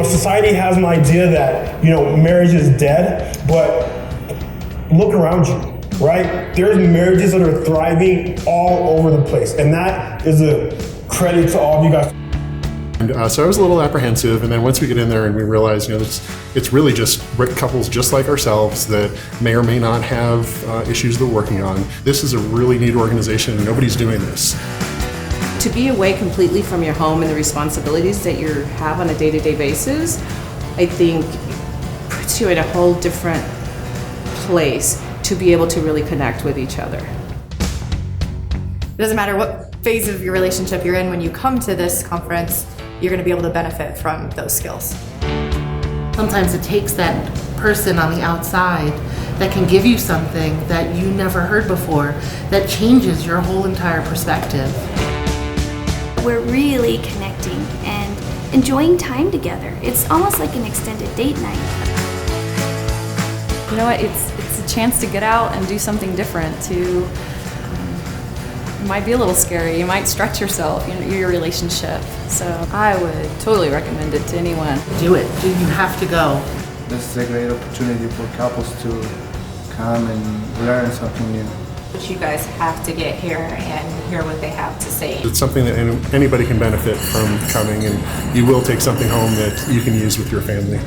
society has an idea that, marriage is dead, but look around you, right? There's marriages that are thriving all over the place, and that is a credit to all of you guys. And so I was a little apprehensive, and then once we get in there and we realize, it's really just couples just like ourselves that may or may not have issues they're working on. This is a really neat organization, and nobody's doing this. To be away completely from your home and the responsibilities that you have on a day-to-day basis, I think puts you in a whole different place to be able to really connect with each other. It doesn't matter what phase of your relationship you're in, when you come to this conference, you're going to be able to benefit from those skills. Sometimes it takes that person on the outside that can give you something that you never heard before, that changes your whole entire perspective. We're really connecting and enjoying time together. It's almost like an extended date night. You know what, it's a chance to get out and do something different, it might be a little scary, you might stretch yourself, your relationship. So I would totally recommend it to anyone. Do it. You have to go. This is a great opportunity for couples to come and learn something new. But you guys have to get here and hear what they have to say. It's something that anybody can benefit from coming, and you will take something home that you can use with your family.